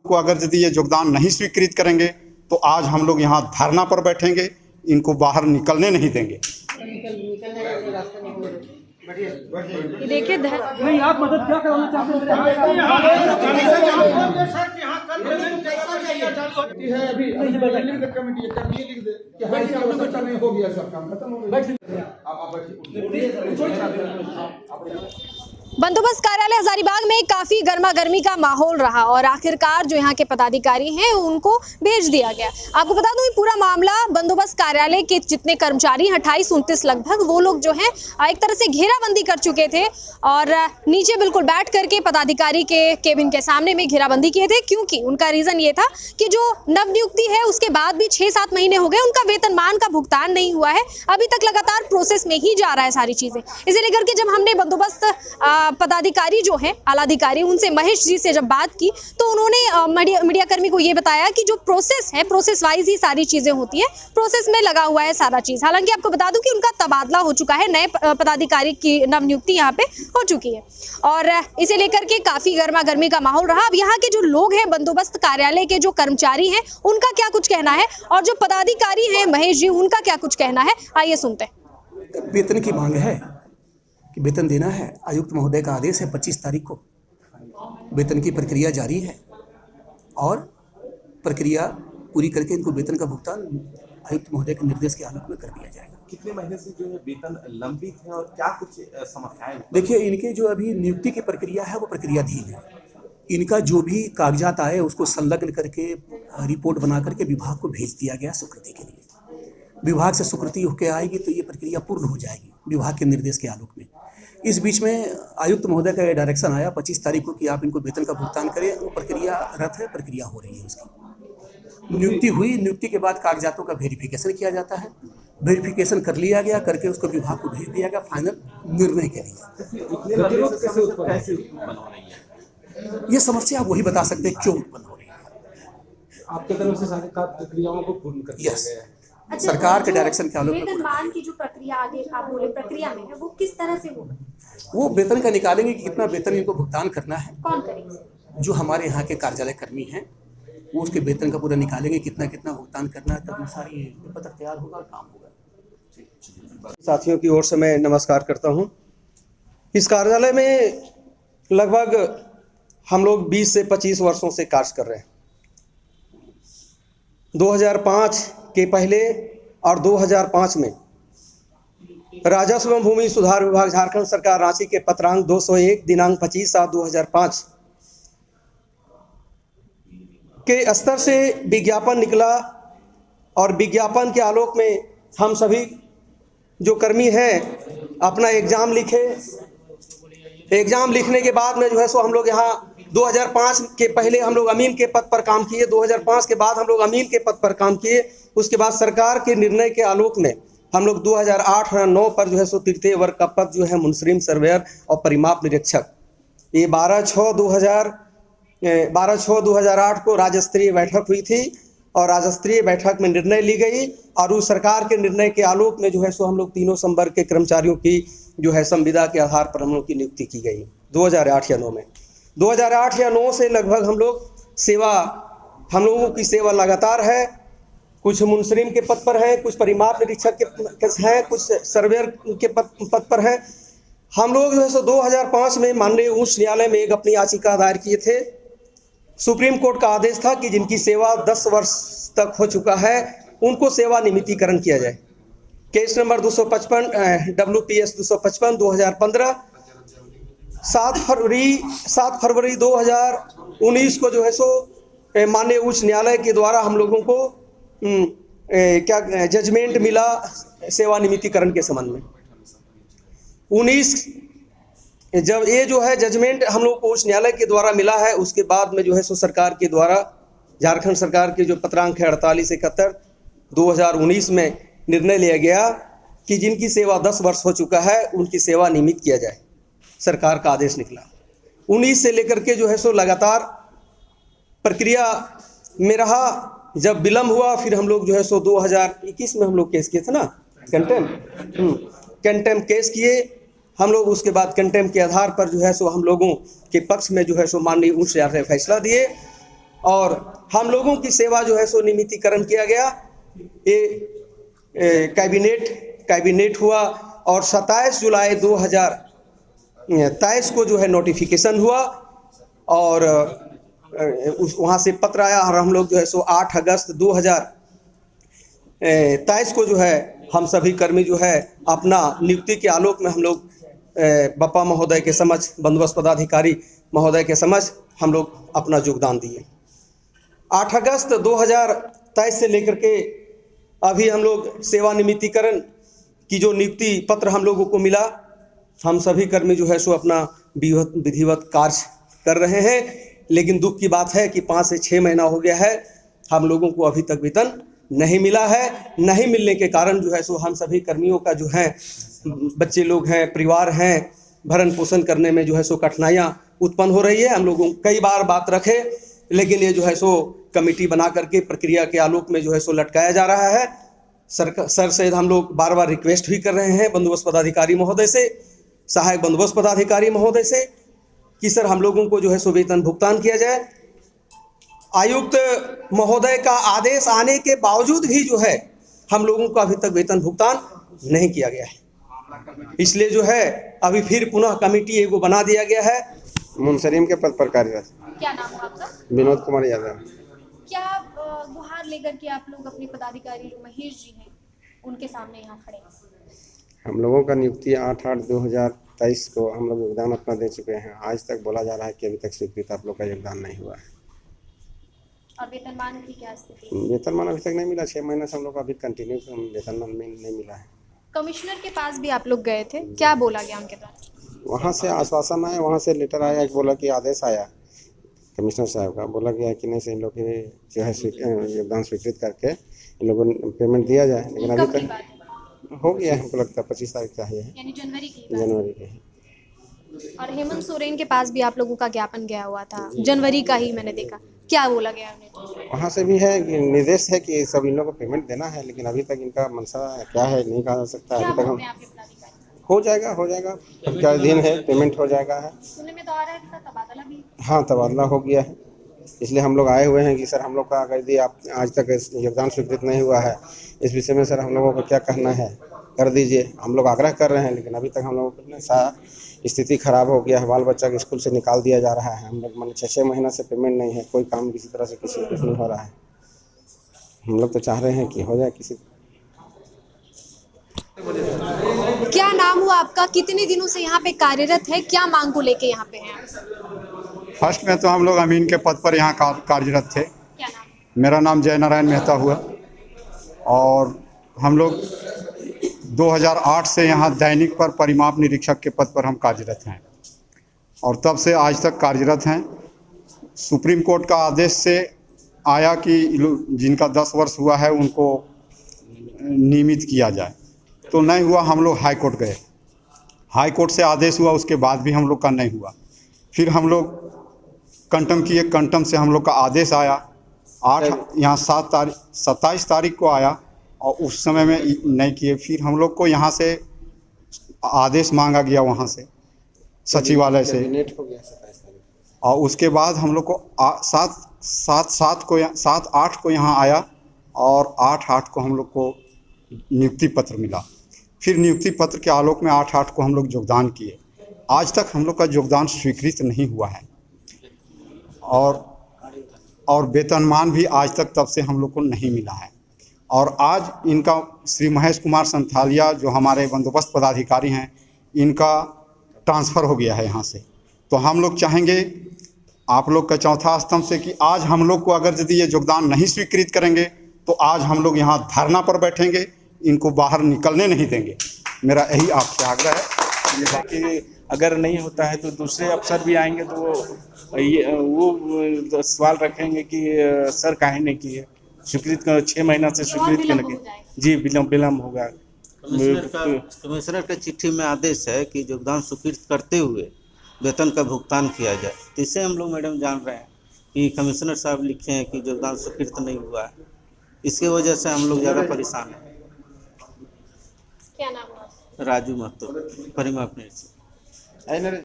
को अगर यदि ये योगदान नहीं स्वीकृत करेंगे तो आज हम लोग यहाँ धरना पर बैठेंगे, इनको बाहर निकलने नहीं देंगे। देखिए नहीं, आप मदद क्या कराना चाहते हैं? हो गया सब काम खत्म हो गया। बंदोबस्त कार्यालय हजारीबाग में काफी गर्मा गर्मी का माहौल रहा और आखिरकार जो यहाँ के पदाधिकारी हैं उनको भेज दिया गया। आपको बता दूं, पूरा मामला बंदोबस्त कार्यालय के जितने कर्मचारी 28-29 लगभग, वो लोग जो हैं एक तरह से घेराबंदी कर चुके थे और नीचे बिल्कुल बैठ करके पदाधिकारी के केबिन के सामने में घेराबंदी किए थे, क्योंकि उनका रीजन ये था कि जो नवनियुक्ति है उसके बाद भी 6-7 महीने हो गए, उनका वेतनमान का भुगतान नहीं हुआ है, अभी तक लगातार प्रोसेस में ही जा रहा है सारी चीजें। इसे लेकर के जब हमने बंदोबस्त पदाधिकारी जो हैं, आलाधिकारी, उनसे महेश जी से जब बात की तो उन्होंने मीडिया कर्मी को ये बताया कि जो प्रोसेस है, प्रोसेस वाइज ही सारी चीजें होती है, प्रोसेस में लगा हुआ है सारा चीज। हालांकि आपको बता दूं कि उनका तबादला हो चुका है, नए पदाधिकारी की नवनियुक्ति यहाँ पे हो चुकी है और इसे लेकर के काफी गर्मा गर्मी का माहौल रहा। अब यहाँ के जो लोग हैं, बंदोबस्त कार्यालय के जो कर्मचारी हैं, उनका क्या कुछ कहना है और जो पदाधिकारी हैं महेश जी, उनका क्या कुछ कहना है, आइए सुनते हैं। वेतन की मांग है कि वेतन देना है। आयुक्त महोदय का आदेश है 25 तारीख को, वेतन की प्रक्रिया जारी है और प्रक्रिया पूरी करके इनको वेतन का भुगतान आयुक्त महोदय के निर्देश के आलोक में कर दिया जाएगा। कितने महीने से जो है वेतन लंबित है और क्या कुछ समस्याएं? देखिए, इनके जो अभी नियुक्ति की प्रक्रिया है वो प्रक्रियाधीन है। इनका जो भी कागजात आए उसको संलग्न करके रिपोर्ट बना करके विभाग को भेज दिया गया स्वीकृति के लिए। विभाग से स्वीकृति होकर आएगी तो ये प्रक्रिया पूर्ण हो जाएगी विभाग के निर्देश के आलोक में। इस बीच में आयुक्त महोदय का डायरेक्शन आया 25 तारीख को कि आप इनको वेतन का भुगतान करें। वो प्रक्रिया रथ है, प्रक्रिया हो रही है उसकी। नियुक्ति हुई, नियुक्ति के बाद कागजातों का वेरिफिकेशन किया जाता है, वेरिफिकेशन कर लिया गया, करके उसको विभाग को भेज दिया गया फाइनल निर्णय के लिए। ये समस्या आप वही बता सकते हैं क्यों उत्पन्न हो रही है। आपके तरफ से सारी प्रक्रियाओं को पूर्ण कर दिया गया है। अच्छा, सरकार के डायरेक्शन के आलोक में वेतनमान की जो प्रक्रिया आगे आप बोले प्रक्रिया में है, वो किस तरह से होगा? वो वेतन का निकालेंगे कि कितना वेतन इनको भुगतान करना है। कौन करेंगे? जो हमारे यहाँ के कार्यालय कर्मी हैं वो उसके वेतन का पूरा निकालेंगे, कितना कितना भुगतान करना है, तब सारी पत्र तैयार होगा और काम होगा। साथियों की ओर से मैं नमस्कार करता हूँ। इस कार्यालय में लगभग हम लोग 20 से 25 वर्षों से कार्य कर रहे हैं। 2005 के पहले और 2005 में राजस्व एवं भूमि सुधार विभाग झारखंड सरकार रांची के पत्रांक 201 दिनांक 25/7/2005 के स्तर से विज्ञापन निकला और विज्ञापन के आलोक में हम सभी जो कर्मी हैं अपना एग्ज़ाम लिखे। एग्ज़ाम लिखने के बाद में जो है सो हम लोग यहाँ 2005 के पहले हम लोग अमीन के पद पर काम किए, 2005 के बाद हम लोग अमीन के पद पर काम किए। उसके बाद सरकार के निर्णय के आलोक में हम लोग 2008 और 2009 पर जो है सो तृतीय वर्ग का पद जो है मुंसरीम सर्वेयर और परिमाप निरीक्षक, ये 12/6/2008 को राज्य स्तरीय बैठक हुई थी और राज्य स्तरीय बैठक में निर्णय ली गई और उस सरकार के निर्णय के आलोक में जो है सो हम लोग तीनों संवर्ग के कर्मचारियों की जो है संविदा के आधार पर हम लोग की नियुक्ति की गई 2008 या 9 में। 2008 या 9 से लगभग हम लोगों की सेवा लगातार है। कुछ मुंसरीम के पद पर हैं, कुछ परिमाप निरीक्षक के हैं, कुछ सर्वेयर के पद पर हैं। हम लोग जो है सो 2005 में माननीय उच्च न्यायालय में एक अपनी याचिका दायर किए थे। सुप्रीम कोर्ट का आदेश था कि जिनकी सेवा 10 वर्ष तक हो चुका है उनको सेवा नियमितीकरण किया जाए। केस नंबर 255 WPS 255 2015 7 फरवरी 2019 को जो है सो माननीय उच्च न्यायालय के द्वारा हम लोगों को जजमेंट मिला सेवा नियमितीकरण के संबंध में। 19 जब ये जो है जजमेंट हम लोग को उच्च न्यायालय के द्वारा मिला है, उसके बाद में जो है सो सरकार के द्वारा झारखंड सरकार के जो पत्रांक है 4871 2019 में निर्णय लिया गया कि जिनकी सेवा 10 वर्ष हो चुका है उनकी सेवा नियमित किया जाए। सरकार का आदेश निकला। 19 से लेकर के जो है सो लगातार प्रक्रिया में रहा। जब विलम्ब हुआ फिर हम लोग जो है सो 2021 में हम लोग केस किए थे ना, कंटेम्प्ट केस किए हम लोग। उसके बाद कंटेम्प्ट के आधार पर जो है सो हम लोगों के पक्ष में जो है सो माननीय उच्च न्यायालय फैसला दिए और हम लोगों की सेवा जो है सो नियमितीकरण किया गया। ये कैबिनेट हुआ और 27 जुलाई 2023 को जो है नोटिफिकेशन हुआ और वहाँ से पत्र आया और हम लोग जो है सो 8 अगस्त 2023 को जो है हम सभी कर्मी जो है अपना नियुक्ति के आलोक में हम लोग बप्पा महोदय के समक्ष, बंदोबस्त पदाधिकारी महोदय के समक्ष हम लोग अपना योगदान दिए। 8 अगस्त 2023 से लेकर के अभी हम लोग सेवानिवृत्तिकरण की जो नियुक्ति पत्र हम लोगों को मिला, हम सभी कर्मी जो है सो अपना विधिवत कार्य कर रहे हैं। लेकिन दुख की बात है कि 5 से 6 महीना हो गया है, हम लोगों को अभी तक वेतन नहीं मिला है। नहीं मिलने के कारण जो है सो हम सभी कर्मियों का जो है, बच्चे लोग हैं, परिवार हैं, भरण पोषण करने में जो है सो कठिनाइयाँ उत्पन्न हो रही है। हम लोगों कई बार बात रखे, लेकिन ये जो है सो कमेटी बना करके प्रक्रिया के आलोक में जो है सो लटकाया जा रहा है। सर से हम लोग बार बार रिक्वेस्ट भी कर रहे हैं बंदोबस्त पदाधिकारी महोदय से, सहायक बंदोबस्त पदाधिकारी महोदय से, कि सर हम लोगों को जो है सो वेतन भुगतान किया जाए। आयुक्त महोदय का आदेश आने के बावजूद भी जो है हम लोगों को अभी तक वेतन भुगतान नहीं किया गया है। इसलिए जो है अभी फिर पुनः कमेटी एगो बना दिया गया है। मुंसरीम के पद पर कार्यरत। क्या नाम है आपका? विनोद कुमार यादव। क्या गुहार लेकर के आप लोग अपने पदाधिकारी जो महेश जी हैं उनके सामने यहाँ खड़े हैं? हम लोगों का नियुक्ति 8/8/2023 को हम लोग योगदान अपना दे चुके हैं। आज तक बोला जा रहा है कि अभी तक स्वीकृत आप लोग का योगदान नहीं हुआ है। और वेतनमान की क्या स्थिति? वेतनमान अभी तक नहीं मिला। 6 महीने से हम लोग अभी कंटिन्यू वेतनमान नहीं मिला है। कमिश्नर के पास भी आप लोग गए थे, क्या बोला गया उनके द्वारा? वहाँ से आश्वासन आया, वहाँ से लेटर आया, बोला कि आदेश आया कमिश्नर साहब का, बोला गया कि नहीं से इन लोग की जो है योगदान स्वीकृत करके इन लोगों को पेमेंट दिया जाए। लेकिन अभी तक हो गया है, हमको लगता है 25 तारीख का है, यानी जनवरी की। और हेमंत सोरेन के पास भी आप लोगों का ज्ञापन गया हुआ था, जनवरी का ही मैंने देखा, क्या बोला गया उन्हें? वहाँ से भी है कि निर्देश है कि सब इन लोगों को पेमेंट देना है, लेकिन अभी तक इनका मनसा क्या है नहीं कहा जा सकता। अभी तक हम हो जाएगा क्या दिन है, पेमेंट हो जाएगा है। सुनने में तो आ रहा है कि तबादला भी। हाँ, तबादला हो गया है, इसलिए हम लोग आए हुए हैं कि सर हम लोग का अगर यदि आप आज तक योगदान स्वीकृत नहीं हुआ है, इस विषय में सर हम लोगों को क्या कहना है, कर दीजिए। हम लोग आग्रह कर रहे हैं, लेकिन अभी तक हम लोगों को स्थिति खराब हो गया है। बाल बच्चा के स्कूल से निकाल दिया जा रहा है। हम लोग मान 6 महीना से पेमेंट नहीं है, कोई काम किसी तरह से किसी कुछ नहीं हो रहा है। हम लोग तो चाह रहे हैं कि हो जाए किसी। क्या नाम हुआ आपका? कितने दिनों से यहाँ पे कार्यरत है? क्या मांग को लेके यहाँ पे हैं? फर्स्ट में तो हम लोग अमीन के पद पर यहाँ कार्यरत थे। क्या नाम? मेरा नाम जय नारायण मेहता हुआ और हम लोग 2008 से यहाँ दैनिक पर परिमाप निरीक्षक के पद पर हम कार्यरत हैं और तब से आज तक कार्यरत हैं। सुप्रीम कोर्ट का आदेश से आया कि जिनका 10 वर्ष हुआ है उनको नियमित किया जाए, तो नहीं हुआ। हम लोग हाई कोर्ट गए, हाई कोर्ट से आदेश हुआ, उसके बाद भी हम लोग का नहीं हुआ। फिर हम लोग कंटम किए, कंटम से हम लोग का आदेश आया 27 तारीख को आया और उस समय में नहीं किए। फिर हम लोग को यहाँ से आदेश मांगा गया वहाँ से सचिवालय से, और उसके बाद हम लोग को 7/8 को यहाँ आया और 8/8 को हम लोग को नियुक्ति पत्र मिला। फिर नियुक्ति पत्र के आलोक में 8/8 को हम लोग योगदान किए। आज तक हम लोग का योगदान स्वीकृत नहीं हुआ है और वेतनमान भी आज तक तब से हम लोग को नहीं मिला है। और आज इनका श्री महेश कुमार संथालिया जो हमारे बंदोबस्त पदाधिकारी हैं, इनका ट्रांसफ़र हो गया है यहाँ से। तो हम लोग चाहेंगे आप लोग का चौथा स्तंभ से कि आज हम लोग को अगर यदि ये योगदान नहीं स्वीकृत करेंगे तो आज हम लोग यहाँ धरना पर बैठेंगे, इनको बाहर निकलने नहीं देंगे। मेरा यही आपसे आग्रह है। बाकी अगर नहीं होता है तो दूसरे अफसर भी आएंगे तो वो सवाल रखेंगे कि सर काहे नहीं किए स्वीकृत, 6 महीना से स्वीकृत क्यों नहीं? जी विलम्ब होगा। कमिश्नर के चिट्ठी में आदेश है कि योगदान स्वीकृत करते हुए वेतन का भुगतान किया जाए। तो इससे हम लोग मैडम जान रहे हैं कि कमिश्नर साहब लिखे हैं कि योगदान स्वीकृत नहीं हुआ है, इसके वजह से हम लोग ज़्यादा परेशान हैं। क्या नाम है? राजू महतो, परिमाप निरीक्षक।